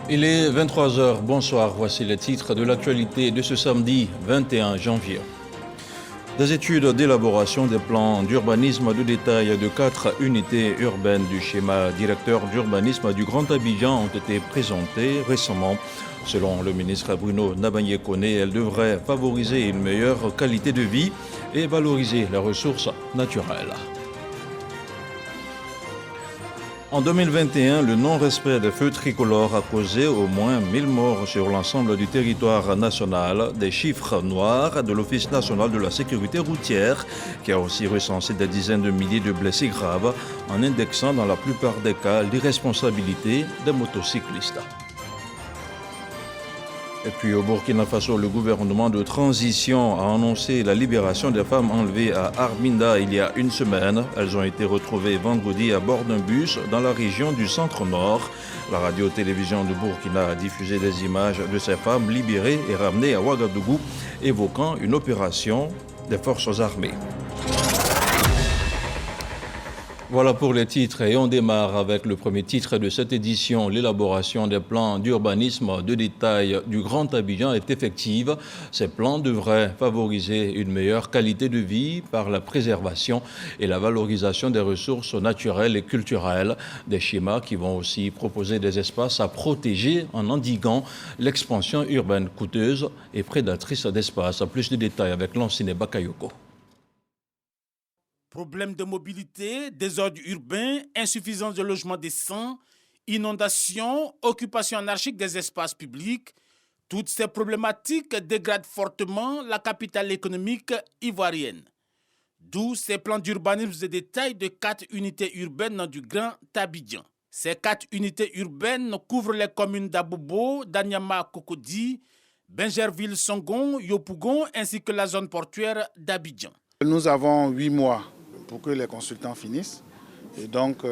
Il est 23 heures. Bonsoir, voici les titres de l'actualité de ce samedi 21 janvier. Des études d'élaboration des plans d'urbanisme de détail de 4 unités urbaines du schéma directeur d'urbanisme du Grand Abidjan ont été présentées récemment. Selon le ministre Bruno Nabanye-Koné, elles devraient favoriser une meilleure qualité de vie et valoriser les ressources naturelles. En 2021, le non-respect des feux tricolores a causé au moins 1000 morts sur l'ensemble du territoire national, des chiffres noirs de l'Office national de la sécurité routière, qui a aussi recensé des dizaines de milliers de blessés graves, en indexant dans la plupart des cas l'irresponsabilité des motocyclistes. Et puis au Burkina Faso, le gouvernement de transition a annoncé la libération des femmes enlevées à Arminda il y a une semaine. Elles ont été retrouvées vendredi à bord d'un bus dans la région du centre-nord. La radio-télévision de Burkina a diffusé des images de ces femmes libérées et ramenées à Ouagadougou, évoquant une opération des forces armées. Voilà pour les titres et on démarre avec le premier titre de cette édition. L'élaboration des plans d'urbanisme de détail du Grand Abidjan est effective. Ces plans devraient favoriser une meilleure qualité de vie par la préservation et la valorisation des ressources naturelles et culturelles. Des schémas qui vont aussi proposer des espaces à protéger en endiguant l'expansion urbaine coûteuse et prédatrice d'espace. Plus de détails avec Lanciné Bakayoko. Problèmes de mobilité, désordre urbain, insuffisance de logements décents, inondations, occupation anarchique des espaces publics, toutes ces problématiques dégradent fortement la capitale économique ivoirienne. D'où ces plans d'urbanisme de détail de 4 unités urbaines du Grand Abidjan. Ces 4 unités urbaines couvrent les communes d'Abobo, d'Anyama, Cocody, Benjerville-Songon, Yopougon ainsi que la zone portuaire d'Abidjan. Nous avons 8 mois pour que les consultants finissent. Et donc,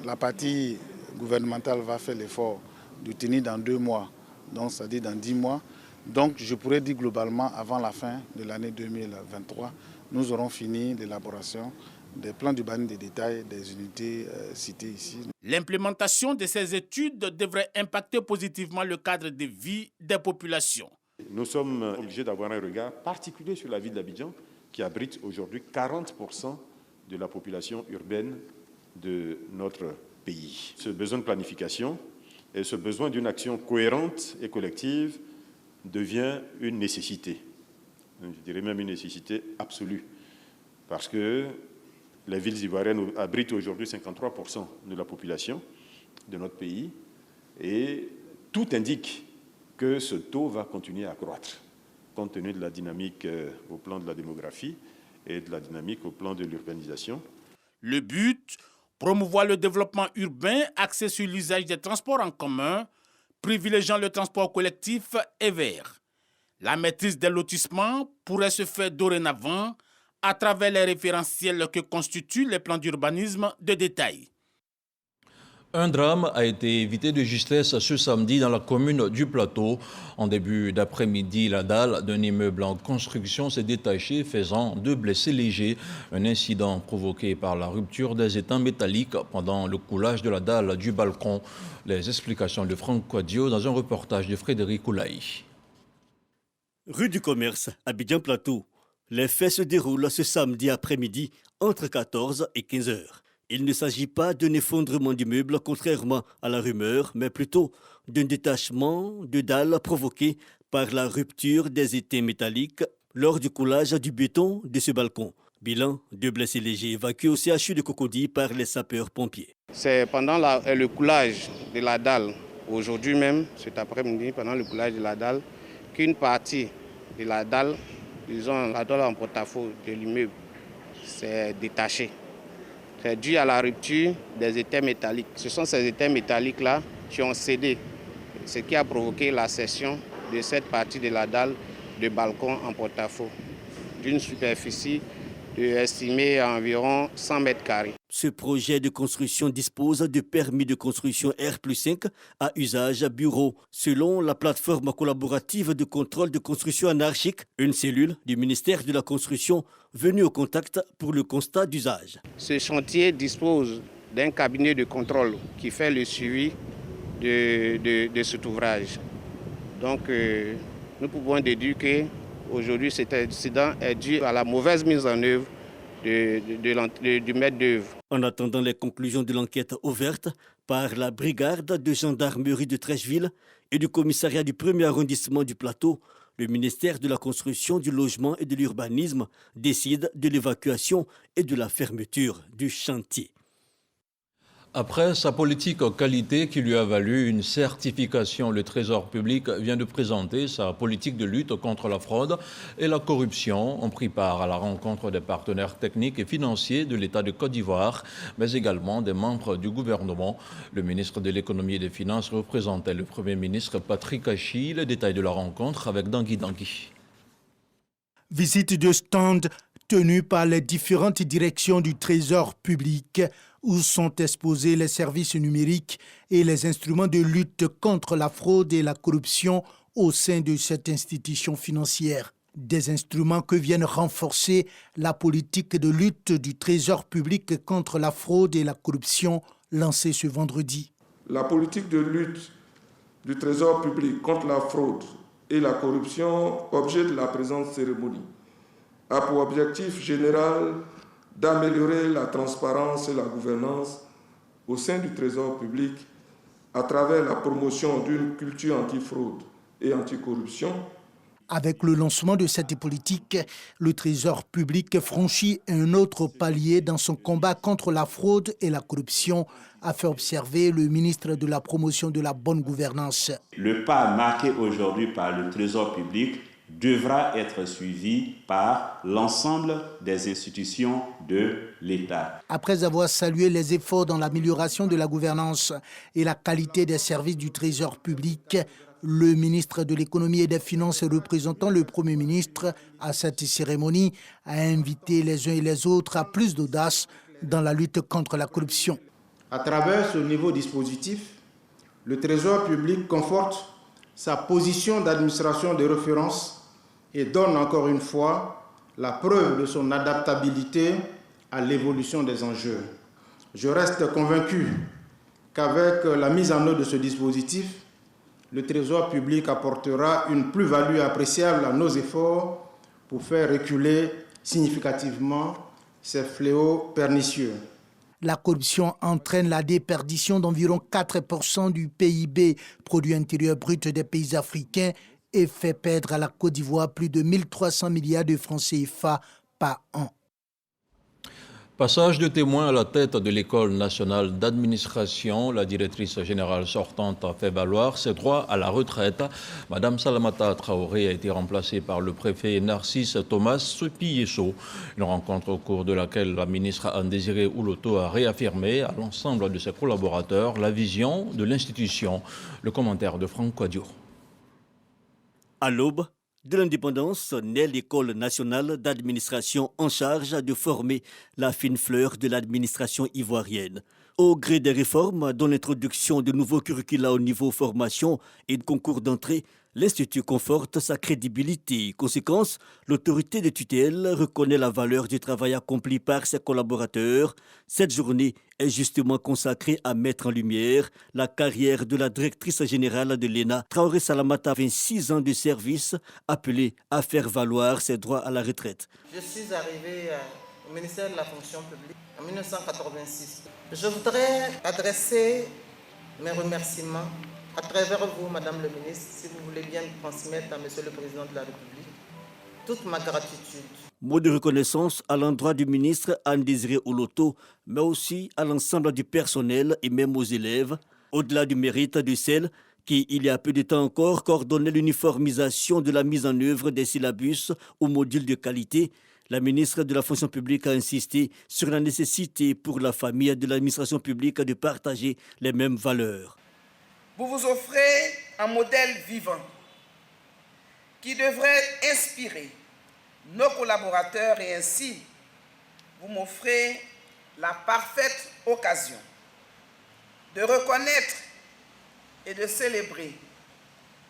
la partie gouvernementale va faire l'effort de tenir dans 2 mois, donc c'est-à-dire dans 10 mois. Donc, je pourrais dire globalement, avant la fin de l'année 2023, nous aurons fini l'élaboration des plans d'urbanisme de détail des unités citées ici. L'implémentation de ces études devrait impacter positivement le cadre de vie des populations. Nous sommes obligés d'avoir un regard particulier sur la ville d'Abidjan, qui abrite aujourd'hui 40% de la population urbaine de notre pays. Ce besoin de planification et ce besoin d'une action cohérente et collective devient une nécessité. Je dirais même une nécessité absolue, parce que les villes ivoiriennes abritent aujourd'hui 53% de la population de notre pays et tout indique que ce taux va continuer à croître, compte tenu de la dynamique au plan de la démographie et de la dynamique au plan de l'urbanisation. Le but, promouvoir le développement urbain axé sur l'usage des transports en commun, privilégiant le transport collectif et vert. La maîtrise des lotissements pourrait se faire dorénavant à travers les référentiels que constituent les plans d'urbanisme de détail. Un drame a été évité de justesse ce samedi dans la commune du Plateau. En début d'après-midi, la dalle d'un immeuble en construction s'est détachée, faisant 2 blessés légers. Un incident provoqué par la rupture des étangs métalliques pendant le coulage de la dalle du balcon. Les explications de Franck Quadio dans un reportage de Frédéric Oulaï. Rue du Commerce, Abidjan Plateau. Les faits se déroulent ce samedi après-midi entre 14 et 15 heures. Il ne s'agit pas d'un effondrement d'immeuble, contrairement à la rumeur, mais plutôt d'un détachement de dalles provoqué par la rupture des étais métalliques lors du coulage du béton de ce balcon. Bilan, 2 blessés légers évacués au CHU de Cocody par les sapeurs-pompiers. C'est pendant le coulage de la dalle, aujourd'hui même, cet après-midi, pendant le coulage de la dalle, qu'une partie de la dalle, disons la dalle en porte-à-faux de l'immeuble, s'est détachée. C'est dû à la rupture des étais métalliques. Ce sont ces étais métalliques-là qui ont cédé, ce qui a provoqué la cession de cette partie de la dalle de balcon en porte-à-faux, d'une superficie estimée à environ 100 mètres carrés. Ce projet de construction dispose de permis de construction R+5 à usage bureau. Selon la plateforme collaborative de contrôle de construction anarchique, une cellule du ministère de la Construction venue au contact pour le constat d'usage. Ce chantier dispose d'un cabinet de contrôle qui fait le suivi de cet ouvrage. Donc, nous pouvons déduire qu'aujourd'hui, cet incident est dû à la mauvaise mise en œuvre du maître d'œuvre. En attendant les conclusions de l'enquête ouverte par la brigade de gendarmerie de Treichville et du commissariat du 1er arrondissement du Plateau, le ministère de la Construction, du Logement et de l'Urbanisme décide de l'évacuation et de la fermeture du chantier. Après sa politique qualité qui lui a valu une certification, le Trésor public vient de présenter sa politique de lutte contre la fraude et la corruption. On prit part à la rencontre des partenaires techniques et financiers de l'État de Côte d'Ivoire, mais également des membres du gouvernement. Le ministre de l'Économie et des Finances représentait le Premier ministre Patrick Achi. Les détails de la rencontre avec Dangui Dangui. Visite de stand tenue par les différentes directions du Trésor public, où sont exposés les services numériques et les instruments de lutte contre la fraude et la corruption au sein de cette institution financière. Des instruments que viennent renforcer la politique de lutte du Trésor public contre la fraude et la corruption lancée ce vendredi. La politique de lutte du Trésor public contre la fraude et la corruption, objet de la présente cérémonie, a pour objectif général d'améliorer la transparence et la gouvernance au sein du Trésor public à travers la promotion d'une culture anti-fraude et anti-corruption. Avec le lancement de cette politique, le Trésor public franchit un autre palier dans son combat contre la fraude et la corruption, a fait observer le ministre de la Promotion de la bonne gouvernance. Le pas marqué aujourd'hui par le Trésor public devra être suivi par l'ensemble des institutions de l'État. Après avoir salué les efforts dans l'amélioration de la gouvernance et la qualité des services du Trésor public, le ministre de l'Économie et des Finances représentant le Premier ministre à cette cérémonie a invité les uns et les autres à plus d'audace dans la lutte contre la corruption. À travers ce nouveau dispositif, le Trésor public conforte sa position d'administration de référence et donne encore une fois la preuve de son adaptabilité à l'évolution des enjeux. Je reste convaincu qu'avec la mise en œuvre de ce dispositif, le Trésor public apportera une plus-value appréciable à nos efforts pour faire reculer significativement ces fléaux pernicieux. La corruption entraîne la déperdition d'environ 4% du PIB, produit intérieur brut des pays africains, et fait perdre à la Côte d'Ivoire plus de 1300 milliards de francs CFA par an. Passage de témoin à la tête de l'École nationale d'administration, la directrice générale sortante a fait valoir ses droits à la retraite. Madame Salamata Traoré a été remplacée par le préfet Narcisse Thomas Piesso. Une rencontre au cours de laquelle la ministre Anne-Désirée Ouloto a réaffirmé à l'ensemble de ses collaborateurs la vision de l'institution. Le commentaire de Franck Quadio. À l'aube de l'indépendance naît l'École nationale d'administration en charge de former la fine fleur de l'administration ivoirienne. Au gré des réformes, dont l'introduction de nouveaux curricula au niveau formation et de concours d'entrée, l'Institut conforte sa crédibilité. Conséquence, l'autorité de tutelle reconnaît la valeur du travail accompli par ses collaborateurs. Cette journée est justement consacrée à mettre en lumière la carrière de la directrice générale de l'ENA, Traoré Salamata, 26 ans de service, appelée à faire valoir ses droits à la retraite. Je suis arrivée au ministère de la fonction publique en 1986. Je voudrais adresser mes remerciements à travers vous, Madame le ministre, si vous voulez bien transmettre à Monsieur le Président de la République toute ma gratitude. Mot de reconnaissance à l'endroit du ministre Anne-Désirée Ouloto, mais aussi à l'ensemble du personnel et même aux élèves, au-delà du mérite de celles qui, il y a peu de temps encore, coordonnaient l'uniformisation de la mise en œuvre des syllabus aux modules de qualité. La ministre de la fonction publique a insisté sur la nécessité pour la famille de l'administration publique de partager les mêmes valeurs. Vous vous offrez un modèle vivant qui devrait inspirer nos collaborateurs et ainsi vous m'offrez la parfaite occasion de reconnaître et de célébrer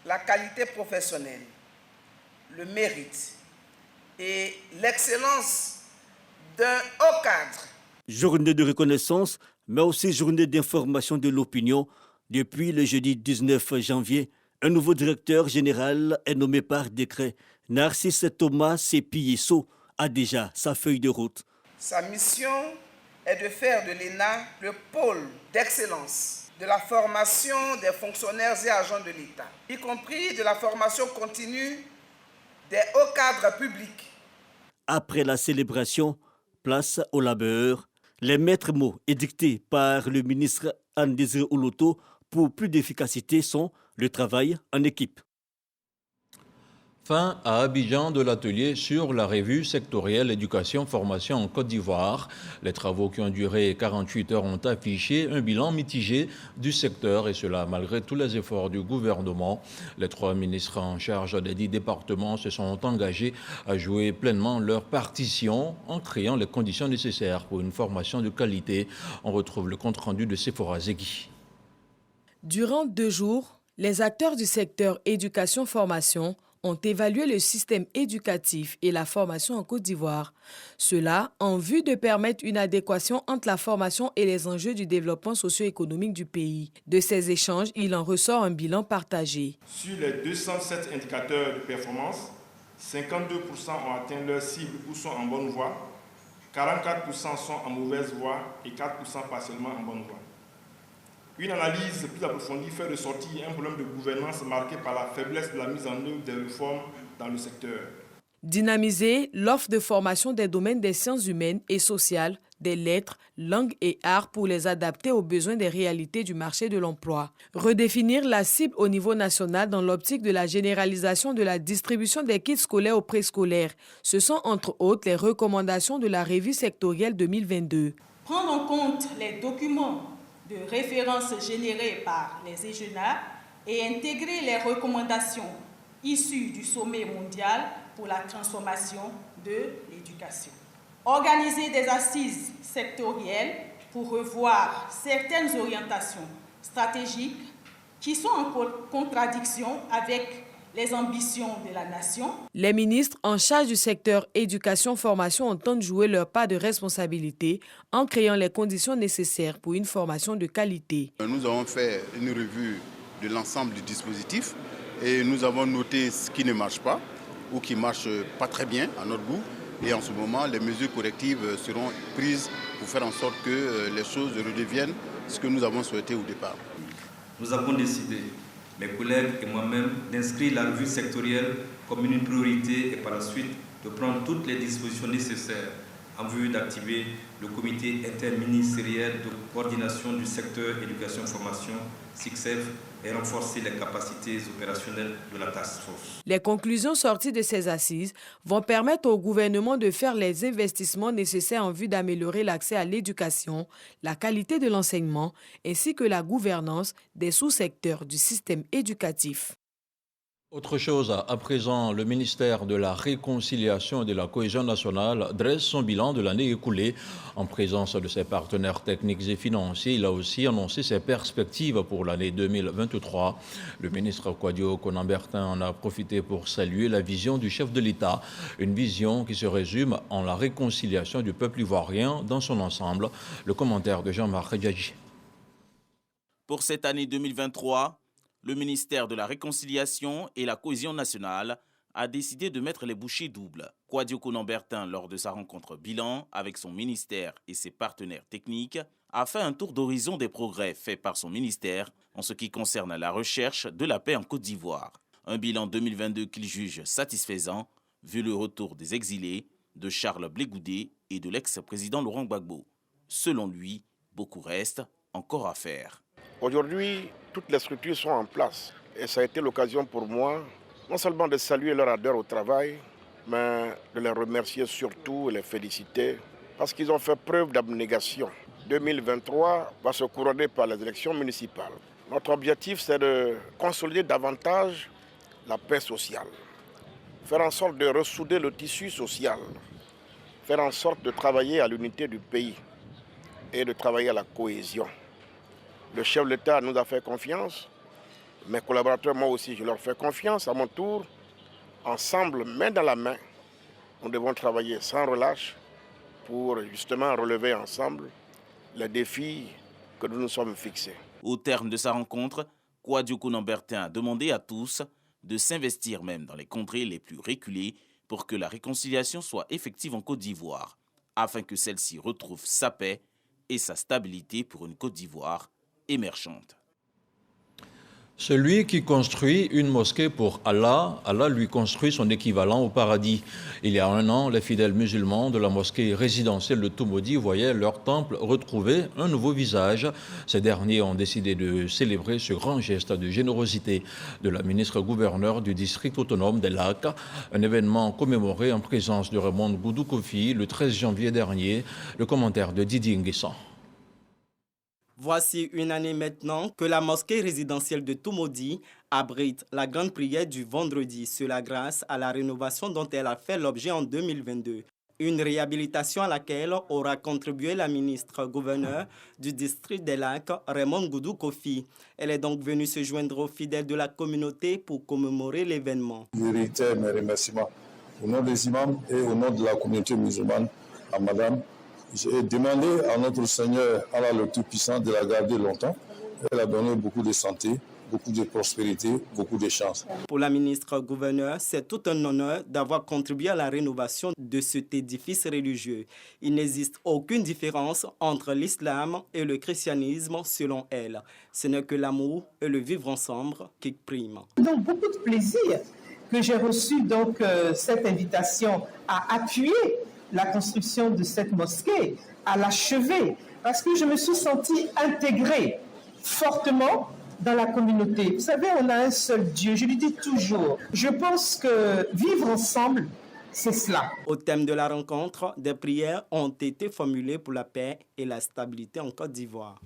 la qualité professionnelle, le mérite et l'excellence d'un haut cadre. Journée de reconnaissance, mais aussi journée d'information de l'opinion. Depuis le jeudi 19 janvier, un nouveau directeur général est nommé par décret. Narcisse Thomas Sepiesso a déjà sa feuille de route. Sa mission est de faire de l'ENA le pôle d'excellence de la formation des fonctionnaires et agents de l'État, y compris de la formation continue des hauts cadres publics. Après la célébration, place au labeur. Les maîtres mots édictés par le ministre Anne-Désiré Oloto pour plus d'efficacité sont le travail en équipe. Fin à Abidjan de l'atelier sur la revue sectorielle éducation-formation en Côte d'Ivoire. Les travaux qui ont duré 48 heures ont affiché un bilan mitigé du secteur et cela malgré tous les efforts du gouvernement. Les 3 ministres en charge des 10 départements se sont engagés à jouer pleinement leur partition en créant les conditions nécessaires pour une formation de qualité. On retrouve le compte-rendu de Sephora Zegui. Durant 2 jours, les acteurs du secteur éducation-formation ont évalué le système éducatif et la formation en Côte d'Ivoire. Cela en vue de permettre une adéquation entre la formation et les enjeux du développement socio-économique du pays. De ces échanges, il en ressort un bilan partagé. Sur les 207 indicateurs de performance, 52% ont atteint leur cible ou sont en bonne voie, 44% sont en mauvaise voie et 4% partiellement en bonne voie. Une analyse plus approfondie fait ressortir un problème de gouvernance marqué par la faiblesse de la mise en œuvre des réformes dans le secteur. Dynamiser l'offre de formation des domaines des sciences humaines et sociales, des lettres, langues et arts pour les adapter aux besoins des réalités du marché de l'emploi. Redéfinir la cible au niveau national dans l'optique de la généralisation de la distribution des kits scolaires aux préscolaires. Ce sont entre autres les recommandations de la revue sectorielle 2022. Prendre en compte les documents de référence générés par les EGENA et intégrer les recommandations issues du sommet mondial pour la transformation de l'éducation. Organiser des assises sectorielles pour revoir certaines orientations stratégiques qui sont en contradiction avec les ambitions de la nation. Les ministres en charge du secteur éducation-formation entendent jouer leur part de responsabilité en créant les conditions nécessaires pour une formation de qualité. Nous avons fait une revue de l'ensemble du dispositif et nous avons noté ce qui ne marche pas ou qui ne marche pas très bien à notre goût. Et en ce moment, les mesures correctives seront prises pour faire en sorte que les choses redeviennent ce que nous avons souhaité au départ. Nous avons décidé, mes collègues et moi-même, d'inscrire la revue sectorielle comme une priorité et par la suite de prendre toutes les dispositions nécessaires en vue d'activer le comité interministériel de coordination du secteur éducation-formation, SICSEF, et renforcer les capacités opérationnelles de la task force. Les conclusions sorties de ces assises vont permettre au gouvernement de faire les investissements nécessaires en vue d'améliorer l'accès à l'éducation, la qualité de l'enseignement ainsi que la gouvernance des sous-secteurs du système éducatif. Autre chose, à présent, le ministère de la Réconciliation et de la Cohésion nationale dresse son bilan de l'année écoulée. En présence de ses partenaires techniques et financiers, il a aussi annoncé ses perspectives pour l'année 2023. Le ministre Kwadio Konambertin en a profité pour saluer la vision du chef de l'État, une vision qui se résume en la réconciliation du peuple ivoirien dans son ensemble. Le commentaire de Jean-Marc Djadji. Pour cette année 2023, le ministère de la Réconciliation et la Cohésion nationale a décidé de mettre les bouchées doubles. Kwadio Konambertin, lors de sa rencontre bilan avec son ministère et ses partenaires techniques, a fait un tour d'horizon des progrès faits par son ministère en ce qui concerne la recherche de la paix en Côte d'Ivoire. Un bilan 2022 qu'il juge satisfaisant, vu le retour des exilés, de Charles Blé Goudé et de l'ex-président Laurent Gbagbo. Selon lui, beaucoup reste encore à faire. Aujourd'hui, toutes les structures sont en place et ça a été l'occasion pour moi non seulement de saluer leur ardeur au travail, mais de les remercier surtout et les féliciter parce qu'ils ont fait preuve d'abnégation. 2023 va se couronner par les élections municipales. Notre objectif, c'est de consolider davantage la paix sociale, faire en sorte de ressouder le tissu social, faire en sorte de travailler à l'unité du pays et de travailler à la cohésion. Le chef de l'État nous a fait confiance. Mes collaborateurs, moi aussi, je leur fais confiance à mon tour. Ensemble, main dans la main, nous devons travailler sans relâche pour justement relever ensemble les défis que nous nous sommes fixés. Au terme de sa rencontre, Kouadio Kounon-Bertin a demandé à tous de s'investir même dans les contrées les plus reculées pour que la réconciliation soit effective en Côte d'Ivoire, afin que celle-ci retrouve sa paix et sa stabilité pour une Côte d'Ivoire émergente. Celui qui construit une mosquée pour Allah, Allah lui construit son équivalent au paradis. Il y a un an, les fidèles musulmans de la mosquée résidentielle de Toumoudi voyaient leur temple retrouver un nouveau visage. Ces derniers ont décidé de célébrer ce grand geste de générosité de la ministre-gouverneure du district autonome des Lacs. Un événement commémoré en présence de Raymond Goudou Kofi le 13 janvier dernier. Le commentaire de Didier Nguessan. Voici une année maintenant que la mosquée résidentielle de Toumoudi abrite la grande prière du vendredi, cela grâce à la rénovation dont elle a fait l'objet en 2022. Une réhabilitation à laquelle aura contribué la ministre-gouverneure du district des Lacs, Raymond Goudou Kofi. Elle est donc venue se joindre aux fidèles de la communauté pour commémorer l'événement. Je réitère mes remerciements au nom des imams et au nom de la communauté musulmane à Madame. J'ai demandé à notre Seigneur, Allah le Tout-Puissant, de la garder longtemps. Elle a donné beaucoup de santé, beaucoup de prospérité, beaucoup de chance. Pour la ministre-gouverneure, c'est tout un honneur d'avoir contribué à la rénovation de cet édifice religieux. Il n'existe aucune différence entre l'islam et le christianisme selon elle. Ce n'est que l'amour et le vivre ensemble qui priment. Donc beaucoup de plaisir que j'ai reçu cette invitation à appuyer la construction de cette mosquée, à l'achever, parce que je me suis sentie intégrée fortement dans la communauté. Vous savez, on a un seul Dieu, je le dis toujours. Je pense que vivre ensemble, c'est cela. Au thème de la rencontre, des prières ont été formulées pour la paix et la stabilité en Côte d'Ivoire.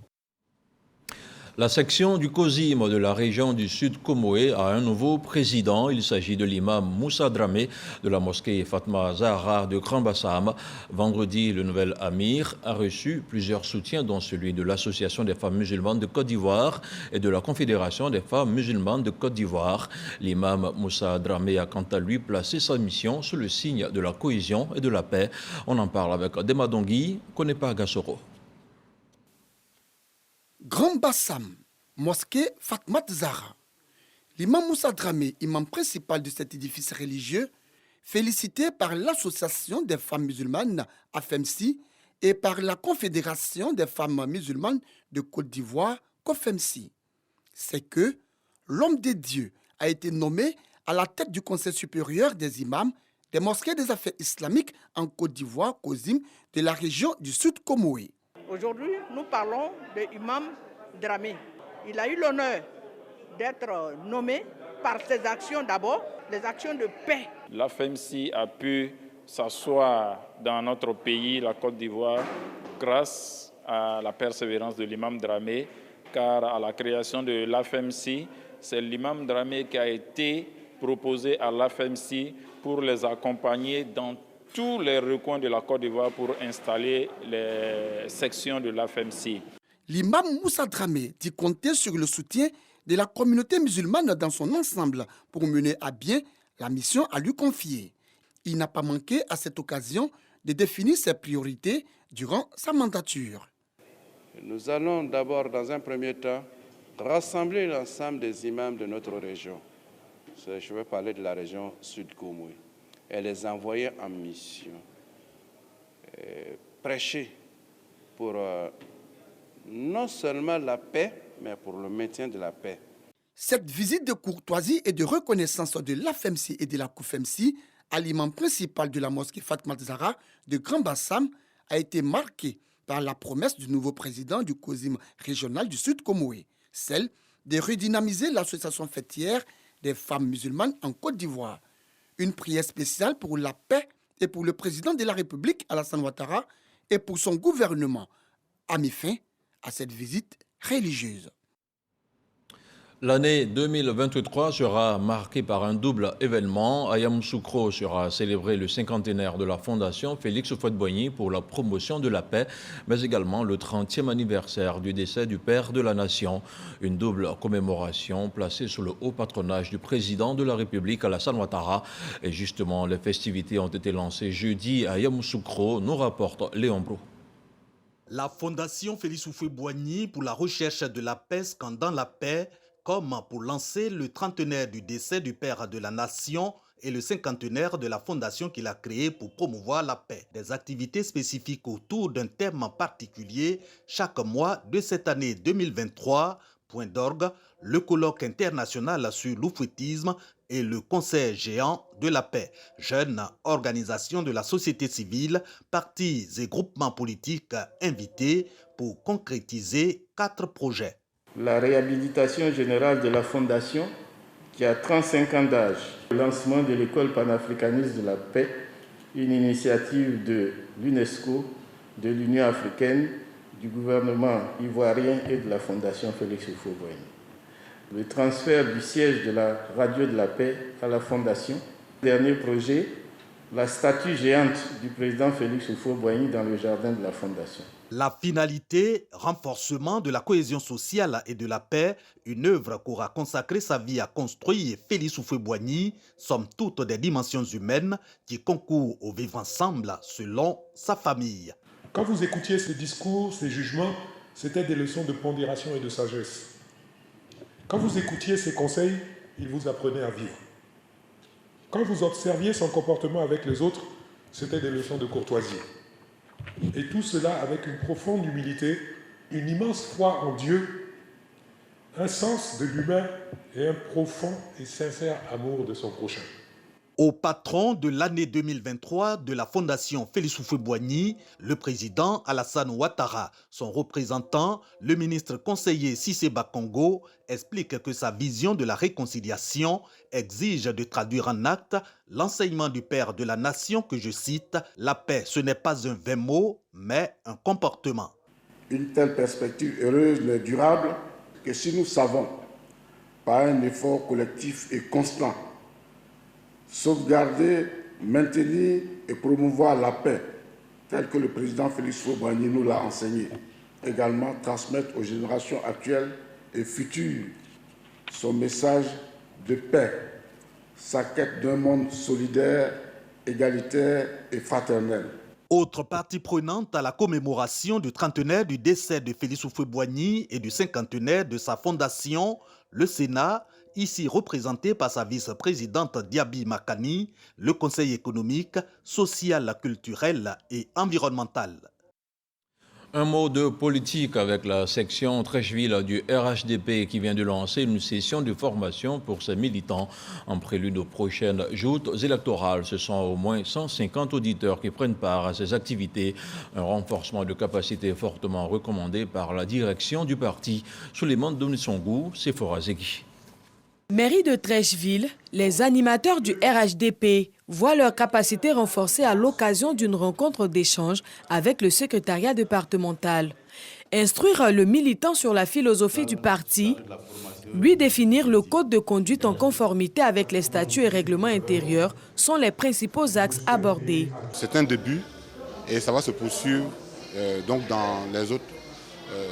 La section du COSIM de la région du Sud Comoé a un nouveau président. Il s'agit de l'imam Moussa Dramé de la mosquée Fatma Zahra de Grand Bassam. Vendredi, le nouvel amir a reçu plusieurs soutiens, dont celui de l'Association des femmes musulmanes de Côte d'Ivoire et de la Confédération des femmes musulmanes de Côte d'Ivoire. L'imam Moussa Dramé a quant à lui placé sa mission sous le signe de la cohésion et de la paix. On en parle avec Dema Dongui, Konepa Gassoro. Grand Bassam, mosquée Fatma Zahra. L'imam Moussa Dramé, imam principal de cet édifice religieux, félicité par l'Association des femmes musulmanes AFEMSI et par la Confédération des femmes musulmanes de Côte d'Ivoire, COFEMSI, c'est que l'homme de Dieu a été nommé à la tête du Conseil supérieur des imams des mosquées des affaires islamiques en Côte d'Ivoire, COSIM, de la région du Sud Comoé. Aujourd'hui, nous parlons de l'imam Dramé. Il a eu l'honneur d'être nommé par ses actions d'abord, les actions de paix. L'AFEMSI a pu s'asseoir dans notre pays, la Côte d'Ivoire, grâce à la persévérance de l'imam Dramé, car à la création de l'AFEMSI, c'est l'imam Dramé qui a été proposé à l'AFEMSI pour les accompagner dans tous les recoins de la Côte d'Ivoire pour installer les sections de l'AFEMSI. L'imam Moussa Dramé dit compter sur le soutien de la communauté musulmane dans son ensemble pour mener à bien la mission à lui confier. Il n'a pas manqué à cette occasion de définir ses priorités durant sa mandature. Nous allons d'abord, dans un premier temps, rassembler l'ensemble des imams de notre région. Je vais parler de la région Sud-Comoé. Et les envoyer en mission, prêcher pour non seulement la paix, mais pour le maintien de la paix. Cette visite de courtoisie et de reconnaissance de l'AFEMSI et de la COFEMSI à l'imam principal de la mosquée Fatma Zahra de Grand Bassam a été marquée par la promesse du nouveau président du COSIM régional du Sud Comoé, celle de redynamiser l'association fêtière des femmes musulmanes en Côte d'Ivoire. Une prière spéciale pour la paix et pour le président de la République, Alassane Ouattara, et pour son gouvernement, a mis fin à cette visite religieuse. L'année 2023 sera marquée par un double événement. À Yamoussoukro sera célébré le cinquantenaire de la Fondation Félix Houphouët-Boigny pour la promotion de la paix, mais également le 30e anniversaire du décès du père de la nation. Une double commémoration placée sous le haut patronage du président de la République, Alassane Ouattara. Et justement, les festivités ont été lancées jeudi à Yamoussoukro, nous rapporte Léon Brou. La Fondation Félix Houphouët-Boigny pour la recherche de la paix scandant la paix, comme pour lancer le trentenaire du décès du père de la nation et le cinquantenaire de la fondation qu'il a créée pour promouvoir la paix. Des activités spécifiques autour d'un thème particulier chaque mois de cette année 2023. Point d'orgue, le colloque international sur l'oufouettisme et le Conseil géant de la paix. Jeunes, organisations de la société civile, partis et groupements politiques invités pour concrétiser 4 projets. La réhabilitation générale de la Fondation, qui a 35 ans d'âge. Le lancement de l'école panafricaniste de la paix, une initiative de l'UNESCO, de l'Union africaine, du gouvernement ivoirien et de la Fondation Félix Houphouët-Boigny. Le transfert du siège de la Radio de la Paix à la Fondation. Dernier projet, la statue géante du président Félix Houphouët-Boigny dans le jardin de la Fondation. La finalité, renforcement de la cohésion sociale et de la paix, une œuvre qu'aura consacré sa vie à construire Félix Houphouët-Boigny, somme toute des dimensions humaines qui concourent au vivre ensemble selon sa famille. Quand vous écoutiez ces discours, ces jugements, c'était des leçons de pondération et de sagesse. Quand vous écoutiez ces conseils, il vous apprenait à vivre. Quand vous observiez son comportement avec les autres, c'était des leçons de courtoisie. Et tout cela avec une profonde humilité, une immense foi en Dieu, un sens de l'humain et un profond et sincère amour de son prochain. Au patron de l'année 2023 de la Fondation Félix Houphouët-Boigny, le président Alassane Ouattara, son représentant, le ministre conseiller Cissé Bakongo, explique que sa vision de la réconciliation exige de traduire en actes l'enseignement du père de la nation que je cite « La paix, ce n'est pas un vain mot, mais un comportement ». Une telle perspective heureuse n'est durable que si nous savons, par un effort collectif et constant, sauvegarder, maintenir et promouvoir la paix, telle que le président Félix Houphouët-Boigny nous l'a enseigné. Également transmettre aux générations actuelles et futures son message de paix, sa quête d'un monde solidaire, égalitaire et fraternel. Autre partie prenante à la commémoration du trentenaire du décès de Félix Houphouët-Boigny et du cinquantenaire de sa fondation, le Sénat, ici représenté par sa vice-présidente Diaby Makani, le Conseil économique, social, culturel et environnemental. Un mot de politique avec la section Treichville du RHDP qui vient de lancer une session de formation pour ses militants en prélude aux prochaines joutes électorales. Ce sont au moins 150 auditeurs qui prennent part à ces activités. Un renforcement de capacité fortement recommandé par la direction du parti. Souleymane Domissongou, Sephora Zegui. Mairie de Treichville, les animateurs du RHDP voient leur capacité renforcée à l'occasion d'une rencontre d'échange avec le secrétariat départemental. Instruire le militant sur la philosophie du parti, lui définir le code de conduite en conformité avec les statuts et règlements intérieurs sont les principaux axes abordés. C'est un début et ça va se poursuivre donc dans les autres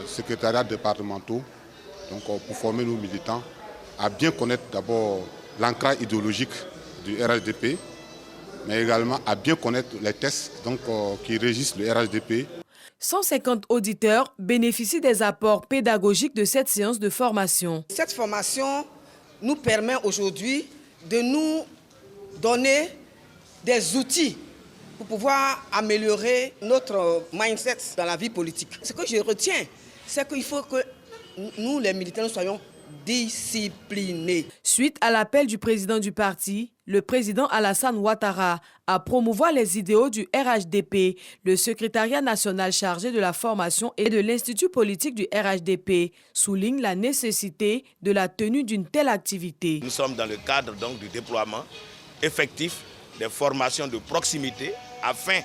secrétariats départementaux donc, pour former nos militants à bien connaître d'abord l'ancrage idéologique du RHDP, mais également à bien connaître les textes donc, qui régissent le RHDP. 150 auditeurs bénéficient des apports pédagogiques de cette séance de formation. Cette formation nous permet aujourd'hui de nous donner des outils pour pouvoir améliorer notre mindset dans la vie politique. Ce que je retiens, c'est qu'il faut que nous, les militants, soyons discipliné. Suite à l'appel du président du parti, le président Alassane Ouattara a promouvoir les idéaux du RHDP, le secrétariat national chargé de la formation et de l'Institut politique du RHDP souligne la nécessité de la tenue d'une telle activité. Nous sommes dans le cadre donc du déploiement effectif des formations de proximité afin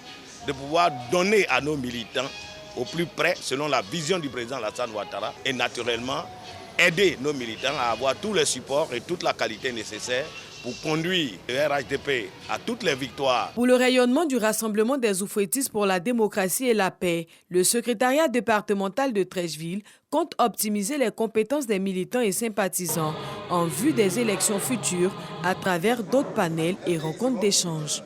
de pouvoir donner à nos militants au plus près selon la vision du président Alassane Ouattara et naturellement aider nos militants à avoir tous les supports et toute la qualité nécessaire pour conduire le RHDP à toutes les victoires. Pour le rayonnement du Rassemblement des Oufouettistes pour la démocratie et la paix, le secrétariat départemental de Treichville compte optimiser les compétences des militants et sympathisants en vue des élections futures à travers d'autres panels et rencontres d'échange.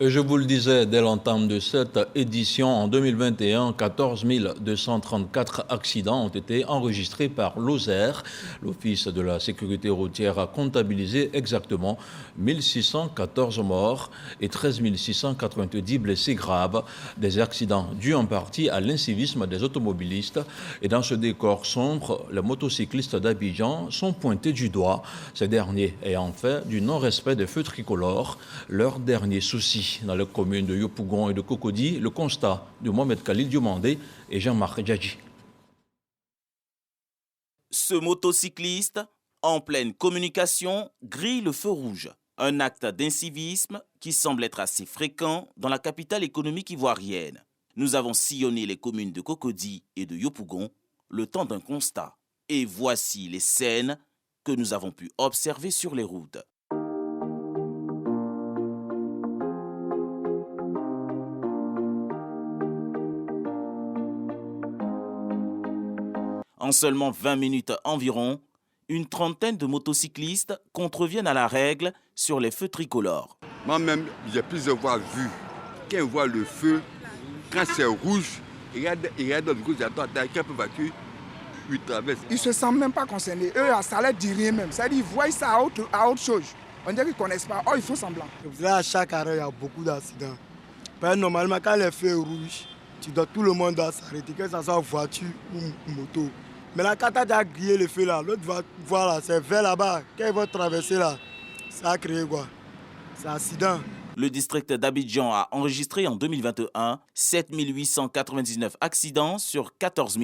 Et je vous le disais dès l'entame de cette édition, en 2021, 14 234 accidents ont été enregistrés par l'Ozère. L'Office de la sécurité routière a comptabilisé exactement 1614 morts et 13 690 blessés graves. Des accidents dus en partie à l'incivisme des automobilistes. Et dans ce décor sombre, les motocyclistes d'Abidjan sont pointés du doigt. Ces derniers ayant fait du non-respect des feux tricolores leur dernier souci. Dans les communes de Yopougon et de Cocody, le constat de Mohamed Khalil Diomandé et Jean-Marc Djadji. Ce motocycliste, en pleine communication, grille le feu rouge. Un acte d'incivisme qui semble être assez fréquent dans la capitale économique ivoirienne. Nous avons sillonné les communes de Cocody et de Yopougon le temps d'un constat. Et voici les scènes que nous avons pu observer sur les routes. En seulement 20 minutes environ, une trentaine de motocyclistes contreviennent à la règle sur les feux tricolores. Moi-même, j'ai plusieurs fois vu, quand on voit le feu, quand c'est rouge, il y a d'autres rouges, j'attends, quelqu'un peut voiture, il traverse. Ils ne se sentent même pas concernés. Eux, ça leur dit rien même. C'est-à-dire qu'ils voient ça à autre chose. On dirait qu'ils ne connaissent pas. Oh, ils font semblant. Là, à chaque arrêt, il y a beaucoup d'accidents. Normalement, quand les feux rouges, tout le monde doit s'arrêter, que ce soit voiture ou moto. Mais là, quand tu as déjà grillé le feu là, l'autre va voir là, c'est vert là-bas. Quand ils vont traverser là, ça a créé quoi? C'est un accident. Le district d'Abidjan a enregistré en 2021 7 899 accidents sur 14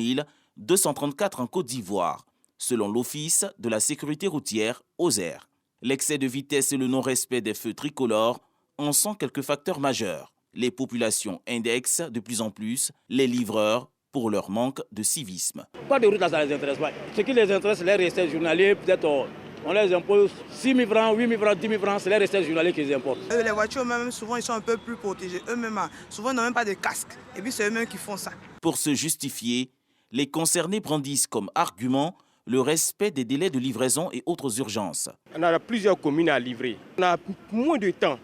234 en Côte d'Ivoire, selon l'Office de la sécurité routière Ozère. L'excès de vitesse et le non-respect des feux tricolores en sont quelques facteurs majeurs. Les populations indexent de plus en plus les livreurs pour leur manque de civisme. Pas de route là, ça ne les intéresse pas. Ce qui les intéresse, c'est les recettes journaliers. Peut-être on les impose 6 000 francs, 8 000 francs, 10 000 francs, c'est les recettes journaliers qu'ils importent. Les voitures, même, souvent, ils sont un peu plus protégés. Eux-mêmes, souvent, ils n'ont même pas de casque. Et puis, c'est eux-mêmes qui font ça. Pour se justifier, les concernés brandissent comme argument le respect des délais de livraison et autres urgences. On a plusieurs communes à livrer. On a moins de temps.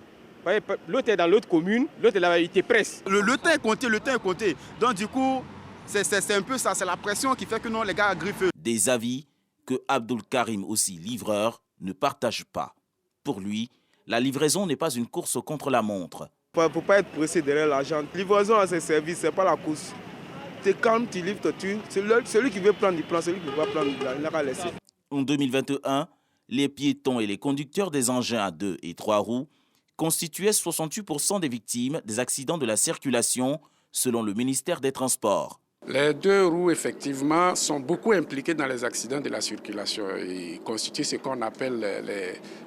L'autre est dans l'autre commune, l'autre est là, il te presse. Le temps est compté. Donc, du coup, c'est un peu ça, c'est la pression qui fait que non, les gars griffent. Des avis que Abdul Karim, aussi livreur, ne partage pas. Pour lui, la livraison n'est pas une course contre la montre. Il ne faut pas être pressé derrière l'argent. Livraison à ses services, ce n'est pas la course. Tu es calme, tu livres, tu. Celui qui veut prendre, il prend. Celui qui ne veut pas prendre, il n'a qu'à laisser. En 2021, les piétons et les conducteurs des engins à 2 et 3 roues constituaient 68% des victimes des accidents de la circulation, selon le ministère des Transports. Les 2 roues, effectivement, sont beaucoup impliqués dans les accidents de la circulation. Ils constituent ce qu'on appelle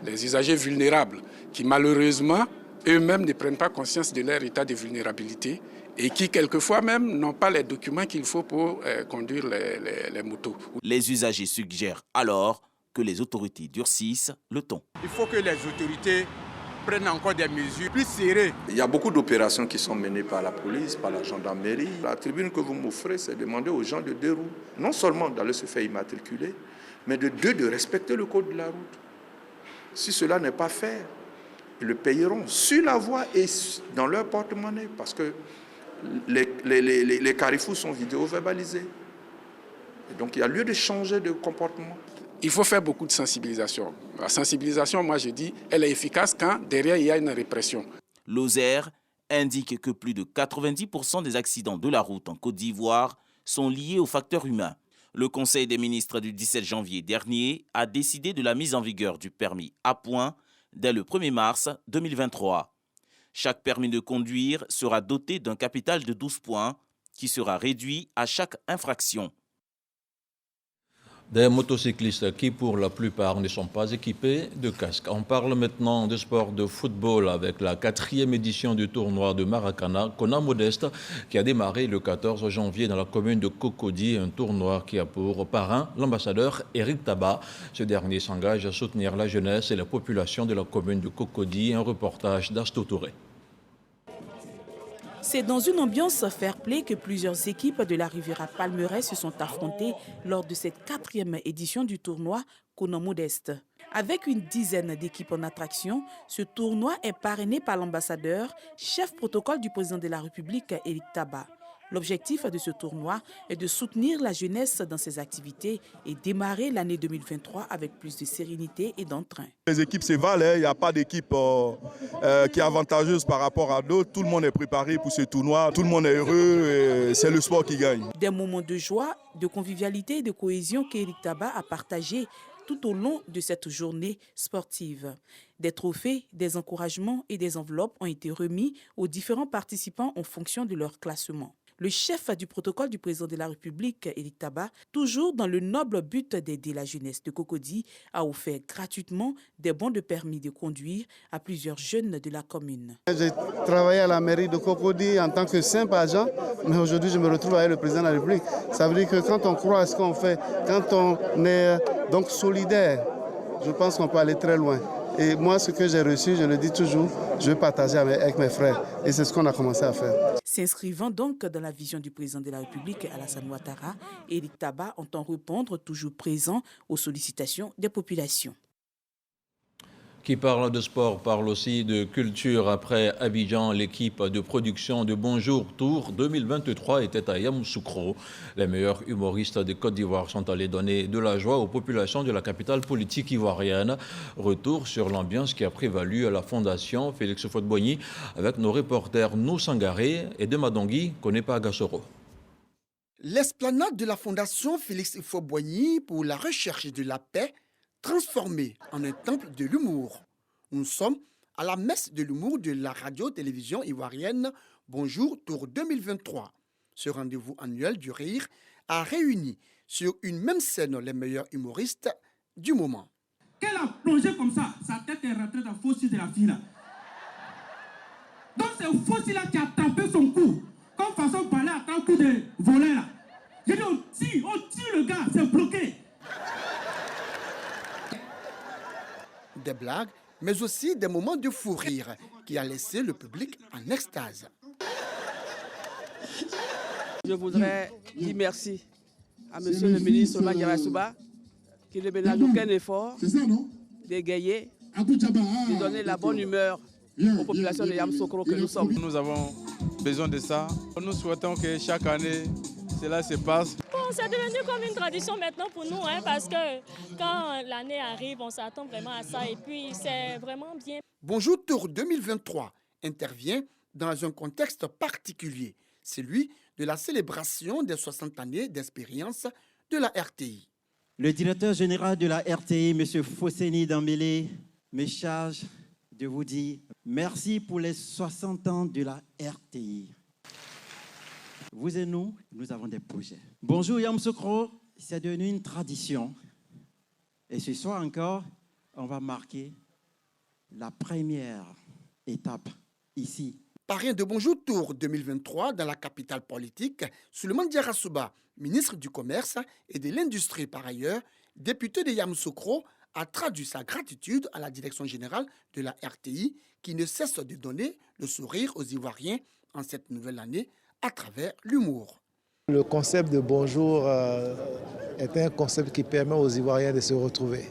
les usagers vulnérables, qui malheureusement, eux-mêmes ne prennent pas conscience de leur état de vulnérabilité et qui, quelquefois même, n'ont pas les documents qu'il faut pour conduire les motos. Les usagers suggèrent alors que les autorités durcissent le ton. Il faut que les autorités prennent encore des mesures plus serrées. Il y a beaucoup d'opérations qui sont menées par la police, par la gendarmerie. La tribune que vous m'offrez, c'est demander aux gens de 2 roues, non seulement d'aller se faire immatriculer, mais de respecter le code de la route. Si cela n'est pas fait, ils le payeront sur la voie et dans leur porte-monnaie, parce que les carrefours sont vidéo-verbalisés. Et donc il y a lieu de changer de comportement. Il faut faire beaucoup de sensibilisation. La sensibilisation, moi je dis, elle est efficace quand derrière il y a une répression. L'Ozère indique que plus de 90% des accidents de la route en Côte d'Ivoire sont liés aux facteurs humains. Le Conseil des ministres du 17 janvier dernier a décidé de la mise en vigueur du permis à points dès le 1er mars 2023. Chaque permis de conduire sera doté d'un capital de 12 points qui sera réduit à chaque infraction. Des motocyclistes qui, pour la plupart, ne sont pas équipés de casque. On parle maintenant de sport de football avec la 4e édition du tournoi de Maracana, Kona Modeste, qui a démarré le 14 janvier dans la commune de Cocody, un tournoi qui a pour parrain l'ambassadeur Éric Tabat. Ce dernier s'engage à soutenir la jeunesse et la population de la commune de Cocody. Un reportage d'Asto Touré. C'est dans une ambiance fair-play que plusieurs équipes de la Riviera Palmeraie se sont affrontées lors de cette 4e édition du tournoi qu'au nom modeste. Avec une dizaine d'équipes en attraction, ce tournoi est parrainé par l'ambassadeur, chef protocole du président de la République, Éric Tabat. L'objectif de ce tournoi est de soutenir la jeunesse dans ses activités et démarrer l'année 2023 avec plus de sérénité et d'entrain. Les équipes se valent, il n'y a pas d'équipe qui est avantageuse par rapport à d'autres. Tout le monde est préparé pour ce tournoi, tout le monde est heureux et c'est le sport qui gagne. Des moments de joie, de convivialité et de cohésion qu'Éric Tabat a partagé tout au long de cette journée sportive. Des trophées, des encouragements et des enveloppes ont été remis aux différents participants en fonction de leur classement. Le chef du protocole du président de la République, Éric Tabat, toujours dans le noble but d'aider la jeunesse de Cocody, a offert gratuitement des bons de permis de conduire à plusieurs jeunes de la commune. J'ai travaillé à la mairie de Cocody en tant que simple agent, mais aujourd'hui je me retrouve avec le président de la République. Ça veut dire que quand on croit à ce qu'on fait, quand on est donc solidaire, je pense qu'on peut aller très loin. Et moi, ce que j'ai reçu, je le dis toujours, je veux partager avec mes frères. Et c'est ce qu'on a commencé à faire. S'inscrivant donc dans la vision du président de la République, Alassane Ouattara, Éric Tabat entend répondre toujours présent aux sollicitations des populations. Qui parle de sport parle aussi de culture. Après Abidjan, l'équipe de production de Bonjour Tour 2023 était à Yamoussoukro. Les meilleurs humoristes de Côte d'Ivoire sont allés donner de la joie aux populations de la capitale politique ivoirienne. Retour sur l'ambiance qui a prévalu à la Fondation Félix Houphouët-Boigny avec nos reporters Nou Sangaré et Demadongui Konepa Gassoro. L'esplanade de la Fondation Félix Houphouët-Boigny pour la recherche de la paix transformé en un temple de l'humour. Nous sommes à la messe de l'humour de la radio-télévision ivoirienne Bonjour Tour 2023. Ce rendez-vous annuel du rire a réuni sur une même scène les meilleurs humoristes du moment. Qu'elle a plongé comme ça, sa tête est rentrée dans le fossile de la fille là. Donc c'est le fossile là qui a trempé son cou, comme façon de parler à un coup de volet là. J'ai dit on tire le gars, c'est bloqué. Des blagues, mais aussi des moments de fou rire qui a laissé le public en extase. Je voudrais dire merci à monsieur le ministre Omar Yarasouba qui ne ménage aucun effort d'égayer, de donner la bonne humeur aux populations de Yamoussoukro que nous sommes. Nous avons besoin de ça. Nous souhaitons que chaque année, cela se passe. Bon, c'est devenu comme une tradition maintenant pour nous, parce que quand l'année arrive, on s'attend vraiment à ça et puis c'est vraiment bien. Bonjour Tour 2023 intervient dans un contexte particulier, celui de la célébration des 60 années d'expérience de la RTI. Le directeur général de la RTI, M. Fosseni Dambélé, me charge de vous dire merci pour les 60 ans de la RTI. Vous et nous avons des projets. Bonjour Yamoussoukro, c'est devenu une tradition. Et ce soir encore, on va marquer la première étape ici. Parrain de Bonjour Tour 2023 dans la capitale politique, Souleymane Diarra-Souba, ministre du Commerce et de l'Industrie par ailleurs, député de Yamoussoukro, a traduit sa gratitude à la direction générale de la RTI qui ne cesse de donner le sourire aux Ivoiriens en cette nouvelle année à travers l'humour. Le concept de Bonjour est un concept qui permet aux Ivoiriens de se retrouver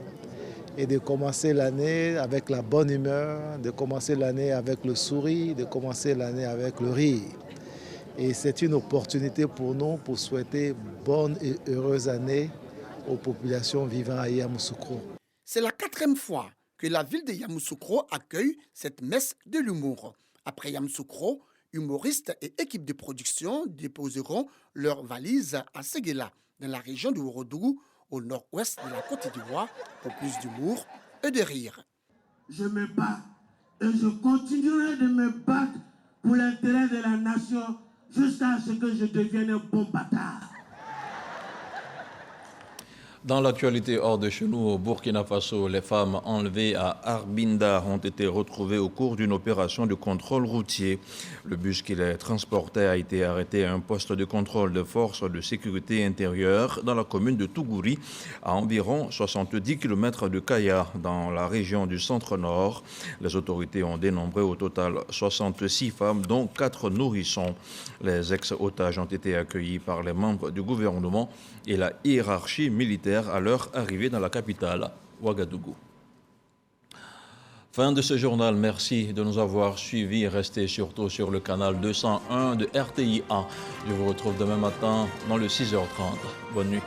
et de commencer l'année avec la bonne humeur, de commencer l'année avec le sourire, de commencer l'année avec le rire. Et c'est une opportunité pour nous pour souhaiter bonne et heureuse année aux populations vivant à Yamoussoukro. C'est la 4e fois que la ville de Yamoussoukro accueille cette messe de l'humour. Après Yamoussoukro, humoristes et équipes de production déposeront leurs valises à Séguéla, dans la région de Ourodougou, au nord-ouest de la Côte d'Ivoire, pour plus d'humour et de rire. Je me bats et je continuerai de me battre pour l'intérêt de la nation jusqu'à ce que je devienne un bon bâtard. Dans l'actualité hors de chez nous, au Burkina Faso, les femmes enlevées à Arbinda ont été retrouvées au cours d'une opération de contrôle routier. Le bus qui les transportait a été arrêté à un poste de contrôle de forces de sécurité intérieure dans la commune de Tougouri, à environ 70 km de Kaya, dans la région du centre-nord. Les autorités ont dénombré au total 66 femmes, dont 4 nourrissons. Les ex-otages ont été accueillis par les membres du gouvernement et la hiérarchie militaire militaires à leur arrivée dans la capitale, Ouagadougou. Fin de ce journal, merci de nous avoir suivis. Restez surtout sur le canal 201 de RTI 1. Je vous retrouve demain matin dans le 6h30. Bonne nuit.